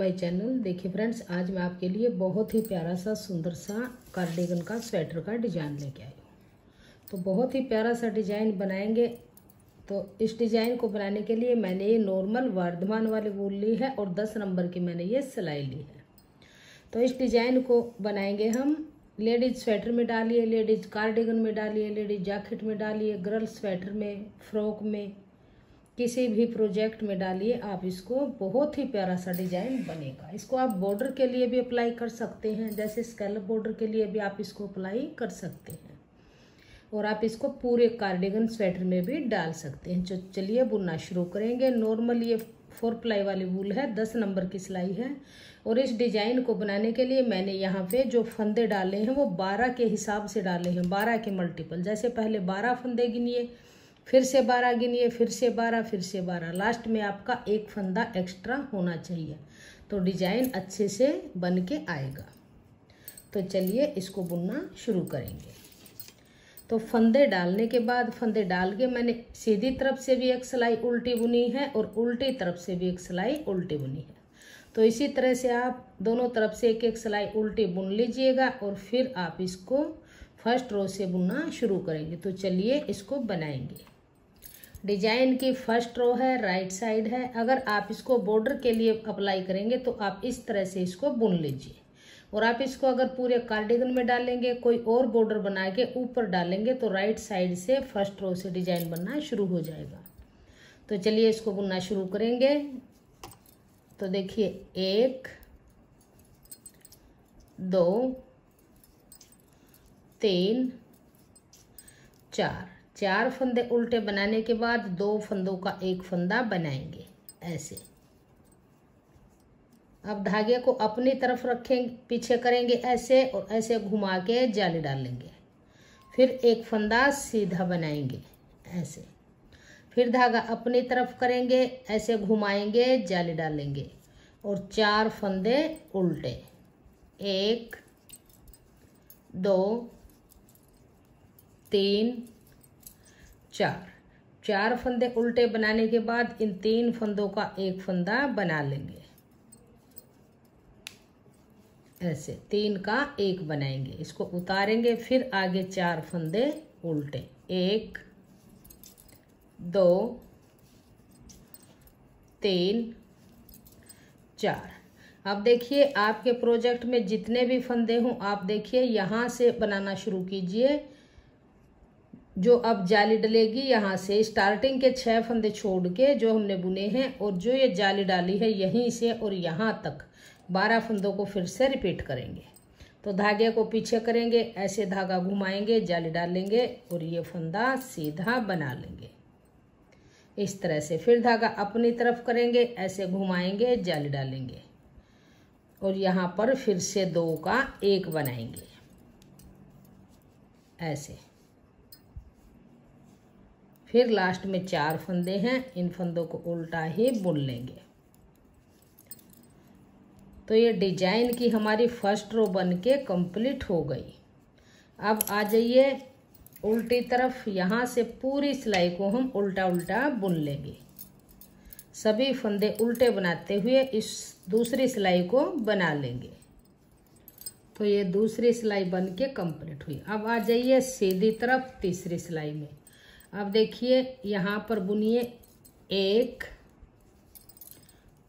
My channel. देखिए friends, आज मैं आपके लिए बहुत ही प्यारा सा सुंदर सा कार्डिगन का स्वेटर का डिज़ाइन लेके आई हूँ। तो बहुत ही प्यारा सा डिज़ाइन बनाएंगे। तो इस डिज़ाइन को बनाने के लिए मैंने ये नॉर्मल वर्धमान वाली वूल ली है और 10 नंबर की मैंने ये सिलाई ली है। तो इस डिज़ाइन को बनाएंगे हम लेडीज स्वेटर में डालिए, लेडीज कार्डिगन में डालिए, लेडीज जैकेट में डालिए, गर्ल्स स्वेटर में, फ्रॉक में, किसी भी प्रोजेक्ट में डालिए आप इसको। बहुत ही प्यारा सा डिज़ाइन बनेगा। इसको आप बॉर्डर के लिए भी अप्लाई कर सकते हैं, जैसे स्कैलप बॉर्डर के लिए भी आप इसको अप्लाई कर सकते हैं और आप इसको पूरे कार्डिगन स्वेटर में भी डाल सकते हैं। तो चलिए बुनना शुरू करेंगे। नॉर्मल ये 4 प्लाई वाली वूल है, 10 नंबर की सिलाई है। और इस डिज़ाइन को बनाने के लिए मैंने यहाँ पे जो फंदे डाले हैं वो 12 के हिसाब से डाले हैं, 12 के मल्टीपल। जैसे पहले 12 फंदे गिनिए, फिर से 12 गिनिए, फिर से 12, फिर से 12, लास्ट में आपका एक फंदा एक्स्ट्रा होना चाहिए, तो डिज़ाइन अच्छे से बन के आएगा। तो चलिए इसको बुनना शुरू करेंगे। तो फंदे डालने के बाद, फंदे डाल के मैंने सीधी तरफ से भी एक सिलाई उल्टी बुनी है और उल्टी तरफ से भी एक सिलाई उल्टी बुनी है। तो इसी तरह से आप दोनों तरफ से एक एक सिलाई उल्टी बुन लीजिएगा और फिर आप इसको फर्स्ट रो से बुनना शुरू करेंगे। तो चलिए इसको बनाएंगे। डिजाइन की फर्स्ट रो है, राइट साइड है। अगर आप इसको बॉर्डर के लिए अप्लाई करेंगे तो आप इस तरह से इसको बुन लीजिए। और आप इसको अगर पूरे कार्डिगन में डालेंगे, कोई और बॉर्डर बना के ऊपर डालेंगे तो राइट साइड से फर्स्ट रो से डिजाइन बनना शुरू हो जाएगा। तो चलिए इसको बुनना शुरू करेंगे। तो देखिए 1 2 3 4, 4 फंदे उल्टे बनाने के बाद 2 फंदों का एक फंदा बनाएंगे ऐसे। अब धागे को अपनी तरफ रखेंगे, पीछे करेंगे ऐसे और ऐसे घुमा के जाली डालेंगे। फिर एक फंदा सीधा बनाएंगे ऐसे। फिर धागा अपनी तरफ करेंगे, ऐसे घुमाएंगे, जाली डालेंगे और 4 फंदे उल्टे। 1 2 3 4 फंदे उल्टे बनाने के बाद इन 3 फंदों का एक फंदा बना लेंगे ऐसे। 3 का एक बनाएंगे, इसको उतारेंगे। फिर आगे 4 फंदे उल्टे। 1 2 3 4। अब देखिए आपके प्रोजेक्ट में जितने भी फंदे हों, आप देखिए यहाँ से बनाना शुरू कीजिए। जो अब जाली डलेगी यहाँ से स्टार्टिंग के 6 फंदे छोड़ के जो हमने बुने हैं, और जो ये जाली डाली है यहीं से और यहाँ तक 12 फंदों को फिर से रिपीट करेंगे। तो धागे को पीछे करेंगे, ऐसे धागा घुमाएंगे, जाली डालेंगे और ये फंदा सीधा बना लेंगे इस तरह से। फिर धागा अपनी तरफ करेंगे, ऐसे घुमाएंगे, जाली डालेंगे और यहाँ पर फिर से 2 का एक बनाएंगे ऐसे। फिर लास्ट में 4 फंदे हैं, इन फंदों को उल्टा ही बुन लेंगे। तो ये डिजाइन की हमारी फर्स्ट रो बन के कंप्लीट हो गई। अब आ जाइए उल्टी तरफ। यहाँ से पूरी सिलाई को हम उल्टा उल्टा बुन लेंगे, सभी फंदे उल्टे बनाते हुए इस दूसरी सिलाई को बना लेंगे। तो ये दूसरी सिलाई बन के कंप्लीट हुई। अब आ जाइए सीधी तरफ तीसरी सिलाई में। अब देखिए यहाँ पर बुनिए 1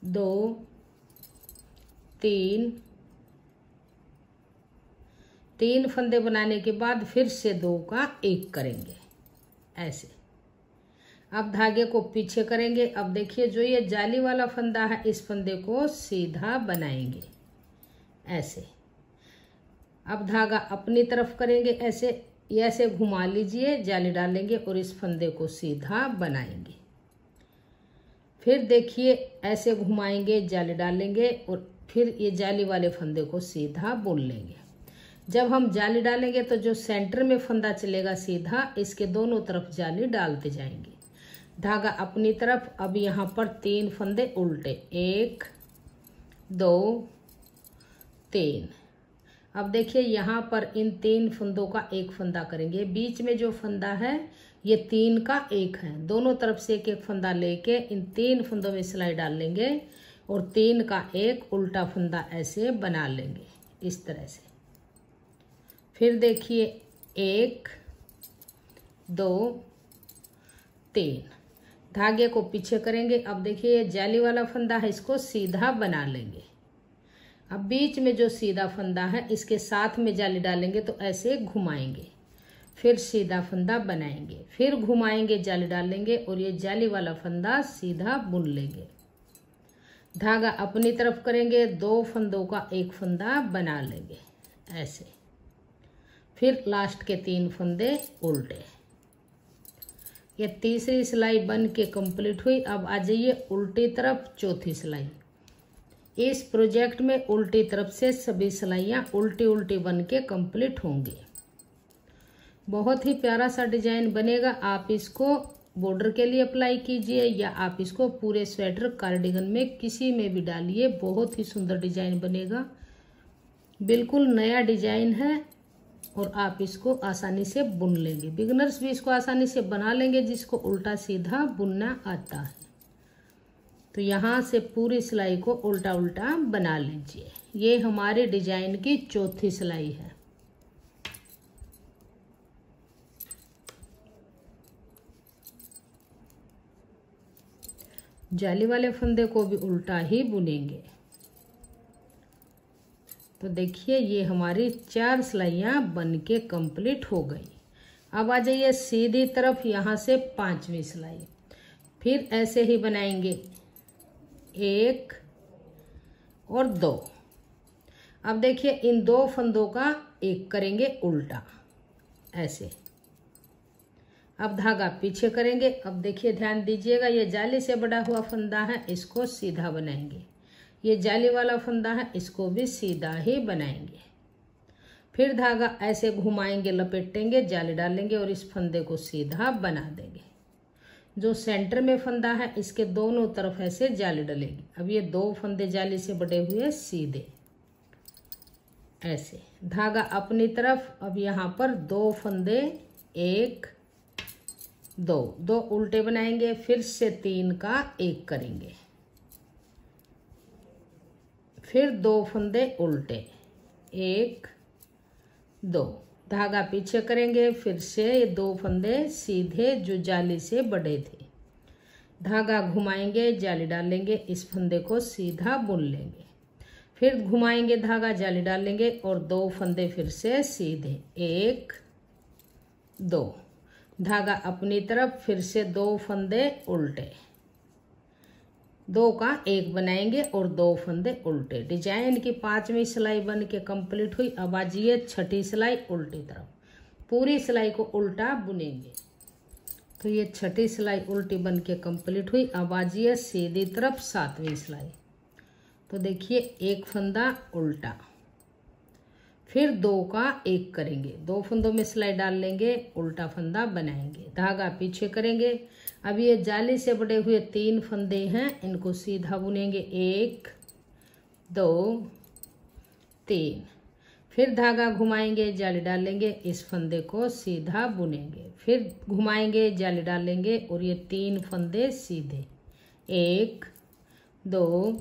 2 3 फंदे बनाने के बाद फिर से 2 का एक करेंगे ऐसे। अब धागे को पीछे करेंगे। अब देखिए जो ये जाली वाला फंदा है, इस फंदे को सीधा बनाएंगे ऐसे। अब धागा अपनी तरफ करेंगे, ऐसे ऐसे घुमा लीजिए, जाली डालेंगे और इस फंदे को सीधा बनाएंगे। फिर देखिए ऐसे घुमाएंगे, जाली डालेंगे और फिर ये जाली वाले फंदे को सीधा बुन लेंगे। जब हम जाली डालेंगे तो जो सेंटर में फंदा चलेगा सीधा, इसके दोनों तरफ जाली डालते जाएंगे। धागा अपनी तरफ। अब यहाँ पर 3 फंदे उल्टे। 1 2 3। अब देखिए यहाँ पर इन 3 फंदों का एक फंदा करेंगे। बीच में जो फंदा है ये 3 का एक है। दोनों तरफ से एक एक फंदा लेके इन 3 फंदों में सिलाई डाल लेंगे और 3 का एक उल्टा फंदा ऐसे बना लेंगे इस तरह से। फिर देखिए 1 2 3, धागे को पीछे करेंगे। अब देखिए ये जाली वाला फंदा है, इसको सीधा बना लेंगे। अब बीच में जो सीधा फंदा है इसके साथ में जाली डालेंगे तो ऐसे घुमाएंगे, फिर सीधा फंदा बनाएंगे, फिर घुमाएंगे, जाली डालेंगे और ये जाली वाला फंदा सीधा बुन लेंगे। धागा अपनी तरफ करेंगे, 2 फंदों का एक फंदा बना लेंगे ऐसे। फिर लास्ट के 3 फंदे उल्टे। ये तीसरी सिलाई बन के कंप्लीट हुई। अब आ जाइए उल्टी तरफ चौथी सिलाई। इस प्रोजेक्ट में उल्टी तरफ से सभी सिलाइयाँ उल्टी उल्टी बन के कंप्लीट होंगी। बहुत ही प्यारा सा डिजाइन बनेगा। आप इसको बॉर्डर के लिए अप्लाई कीजिए या आप इसको पूरे स्वेटर कार्डिगन में किसी में भी डालिए, बहुत ही सुंदर डिजाइन बनेगा। बिल्कुल नया डिजाइन है और आप इसको आसानी से बुन लेंगे। बिगनर्स भी इसको आसानी से बना लेंगे जिसको उल्टा सीधा बुनना आता है। तो यहाँ से पूरी सिलाई को उल्टा उल्टा बना लीजिए। ये हमारे डिजाइन की चौथी सिलाई है। जाली वाले फंदे को भी उल्टा ही बुनेंगे। तो देखिए ये हमारी 4 सिलाइयाँ बन के कंप्लीट हो गई। अब आ जाइए सीधी तरफ, यहाँ से 5वीं सिलाई। फिर ऐसे ही बनाएंगे 1 और 2। अब देखिए इन 2 फंदों का एक करेंगे उल्टा ऐसे। अब धागा पीछे करेंगे। अब देखिए ध्यान दीजिएगा, ये जाली से बड़ा हुआ फंदा है, इसको सीधा बनाएंगे। ये जाली वाला फंदा है, इसको भी सीधा ही बनाएंगे। फिर धागा ऐसे घुमाएंगे, लपेटेंगे, जाली डालेंगे और इस फंदे को सीधा बना देंगे। जो सेंटर में फंदा है इसके दोनों तरफ ऐसे जाली डलेगी। अब ये 2 फंदे जाली से बड़े हुए सीधे ऐसे, धागा अपनी तरफ। अब यहाँ पर 2 फंदे, 1 2 उल्टे बनाएंगे, फिर से 3 का एक करेंगे, फिर 2 फंदे उल्टे, 1 2, धागा पीछे करेंगे, फिर से ये 2 फंदे सीधे जो जाली से बड़े थे, धागा घुमाएंगे, जाली डालेंगे, इस फंदे को सीधा बुन लेंगे, फिर घुमाएंगे, धागा जाली डालेंगे और 2 फंदे फिर से सीधे, 1 2, धागा अपनी तरफ, फिर से 2 फंदे उल्टे, 2 का एक बनाएंगे और 2 फंदे उल्टे। डिजाइन की 5वीं सिलाई बन के कंप्लीट हुई। अब आजिए 6ठी सिलाई उल्टी तरफ, पूरी सिलाई को उल्टा बुनेंगे। तो ये 6ठी सिलाई उल्टी बन के कंप्लीट हुई। अब आजिए सीधी तरफ 7वीं सिलाई। तो देखिए 1 फंदा उल्टा, फिर 2 का एक करेंगे, 2 फंदों में सिलाई डाल लेंगे, उल्टा फंदा बनाएंगे, धागा पीछे करेंगे। अब ये जाली से बड़े हुए 3 फंदे हैं, इनको सीधा बुनेंगे, 1 2 3, फिर धागा घुमाएंगे, जाली डालेंगे, इस फंदे को सीधा बुनेंगे, फिर घुमाएंगे, जाली डालेंगे और ये 3 फंदे सीधे, 1 2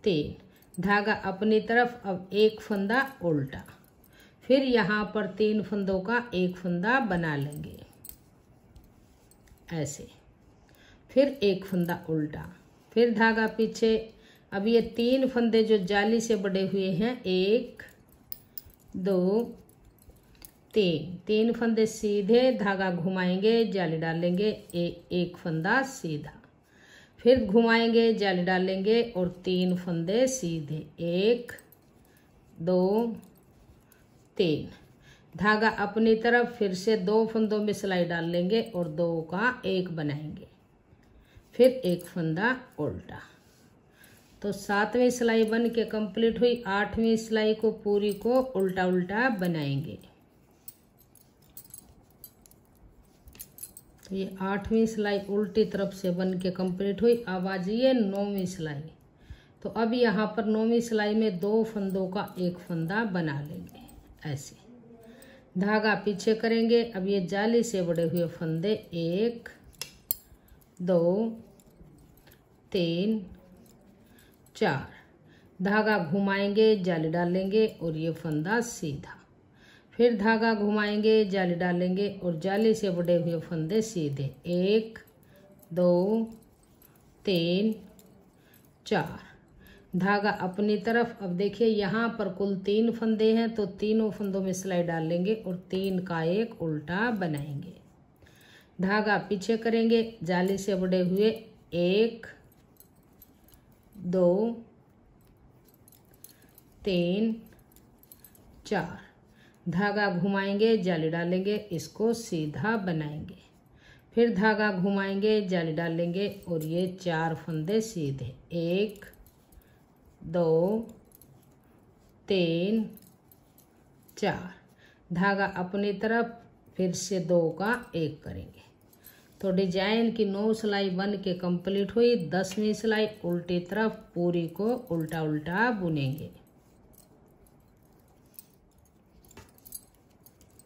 3, धागा अपनी तरफ। अब 1 फंदा उल्टा, फिर यहाँ पर 3 फंदों का एक फंदा बना लेंगे ऐसे, फिर 1 फंदा उल्टा, फिर धागा पीछे। अब ये 3 फंदे जो जाली से बड़े हुए हैं, 1 2 3, 3 फंदे सीधे, धागा घुमाएंगे, जाली डालेंगे, एक फंदा सीधा, फिर घुमाएंगे, जाली डालेंगे और 3 फंदे सीधे, 1 2 3, धागा अपनी तरफ, फिर से 2 फंदों में सिलाई डाल लेंगे और 2 का एक बनाएंगे, फिर 1 फंदा उल्टा। तो 7वीं सिलाई बन के कंप्लीट हुई। 8वीं सिलाई को पूरी को उल्टा उल्टा बनाएंगे। तो ये 8वीं सिलाई उल्टी तरफ से बन के कंप्लीट हुई। अब आ जाइए 9वीं सिलाई। तो अब यहाँ पर 9वीं सिलाई में 2 फंदों का एक फंदा बना लेंगे ऐसे, धागा पीछे करेंगे। अब ये जाली से बड़े हुए फंदे, 1 2 3 4, धागा घुमाएंगे, जाली डालेंगे और ये फंदा सीधा, फिर धागा घुमाएंगे, जाली डालेंगे और जाली से बड़े हुए फंदे सीधे, 1 2 3 4, धागा अपनी तरफ। अब देखिए यहाँ पर कुल 3 फंदे हैं तो तीनों फंदों में सिलाई डाल लेंगे और 3 का एक उल्टा बनाएंगे, धागा पीछे करेंगे, जाली से बड़े हुए 1 2 3 4, धागा घुमाएंगे, जाली डालेंगे, इसको सीधा बनाएंगे, फिर धागा घुमाएंगे, जाली डालेंगे और ये 4 फंदे सीधे, 1 2 3 4, धागा अपनी तरफ, फिर से 2 का 1 करेंगे। तो डिजाइन की 9 सिलाई बन के कंप्लीट हुई। 10वीं सिलाई उल्टी तरफ पूरी को उल्टा उल्टा बुनेंगे।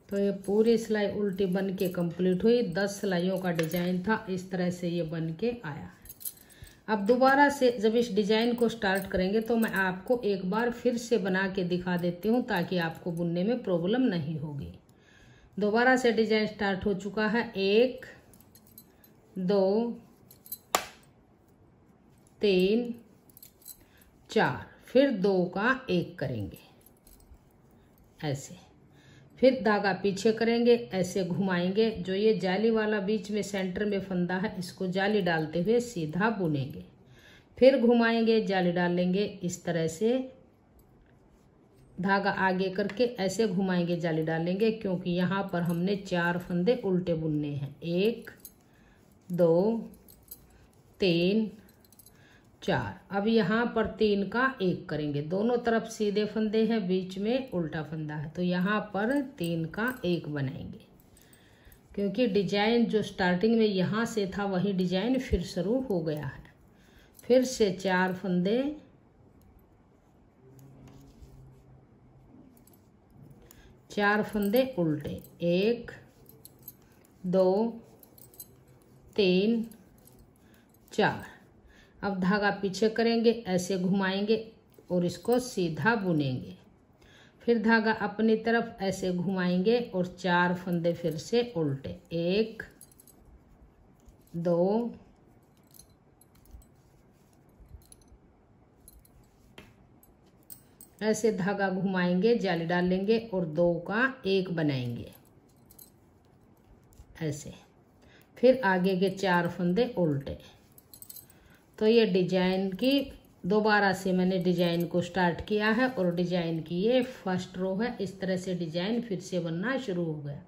तो ये पूरी सिलाई उल्टी बन के कंप्लीट हुई। 10 सिलाइयों का डिजाइन था, इस तरह से ये बन के आया। अब दोबारा से जब इस डिजाइन को स्टार्ट करेंगे तो मैं आपको एक बार फिर से बना के दिखा देती हूँ ताकि आपको बुनने में प्रॉब्लम नहीं होगी। दोबारा से डिजाइन स्टार्ट हो चुका है। 1 2 3 4, फिर 2 का 1 करेंगे ऐसे, फिर धागा पीछे करेंगे, ऐसे घुमाएंगे, जो ये जाली वाला बीच में सेंटर में फंदा है इसको जाली डालते हुए सीधा बुनेंगे, फिर घुमाएंगे, जाली डालेंगे, इस तरह से धागा आगे करके ऐसे घुमाएंगे, जाली डालेंगे, क्योंकि यहाँ पर हमने 4 फंदे उल्टे बुनने हैं। 1 2 3 4, अब यहाँ पर 3 का 1 करेंगे। दोनों तरफ सीधे फंदे हैं, बीच में उल्टा फंदा है, तो यहाँ पर 3 का 1 बनाएंगे, क्योंकि डिजाइन जो स्टार्टिंग में यहाँ से था वही डिजाइन फिर शुरू हो गया है। फिर से 4 फंदे, उल्टे, 1 2 3 4, अब धागा पीछे करेंगे, ऐसे घुमाएंगे और इसको सीधा बुनेंगे, फिर धागा अपनी तरफ ऐसे घुमाएंगे और 4 फंदे फिर से उल्टे, 1 2 ऐसे धागा घुमाएंगे, जाली डालेंगे और 2 का 1 बनाएंगे ऐसे, फिर आगे के 4 फंदे उल्टे। तो ये डिजाइन की दोबारा से मैंने डिजाइन को स्टार्ट किया है और डिजाइन की ये फर्स्ट रो है। इस तरह से डिजाइन फिर से बनना शुरू हो गया।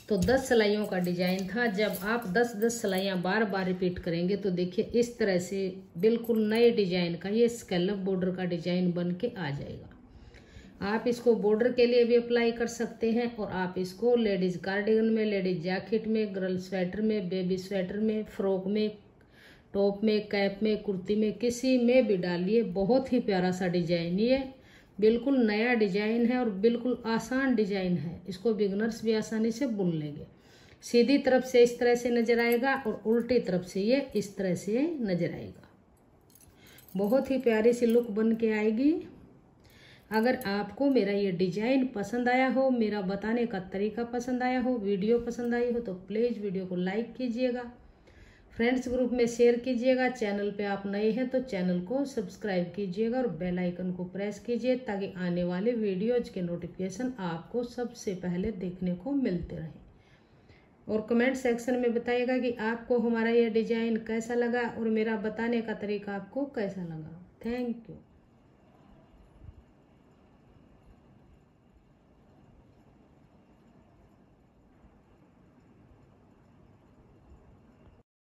तो 10 सिलाइयों का डिजाइन था। जब आप 10-10 सिलाइयाँ बार बार रिपीट करेंगे तो देखिए इस तरह से बिल्कुल नए डिजाइन का ये स्कैलप बॉर्डर का डिजाइन बन के आ जाएगा। आप इसको बॉर्डर के लिए भी अप्लाई कर सकते हैं और आप इसको लेडीज कार्डिगन में, लेडीज जैकेट में, गर्ल स्वेटर में, बेबी स्वेटर में, फ्रॉक में, टॉप में, कैप में, कुर्ती में, किसी में भी डालिए। बहुत ही प्यारा सा डिजाइन, ये बिल्कुल नया डिजाइन है और बिल्कुल आसान डिजाइन है। इसको बिगनर्स भी आसानी से बुन लेंगे। सीधी तरफ से इस तरह से नजर आएगा और उल्टी तरफ से ये इस तरह से नजर आएगा। बहुत ही प्यारी सी लुक बन के आएगी। अगर आपको मेरा ये डिजाइन पसंद आया हो, मेरा बताने का तरीका पसंद आया हो, वीडियो पसंद आई हो तो प्लीज वीडियो को लाइक कीजिएगा, फ्रेंड्स ग्रुप में शेयर कीजिएगा। चैनल पे आप नए हैं तो चैनल को सब्सक्राइब कीजिएगा और बेल आइकन को प्रेस कीजिए ताकि आने वाले वीडियोज के नोटिफिकेशन आपको सबसे पहले देखने को मिलते रहें। और कमेंट सेक्शन में बताइएगा कि आपको हमारा यह डिजाइन कैसा लगा और मेरा बताने का तरीका आपको कैसा लगा। Thank you.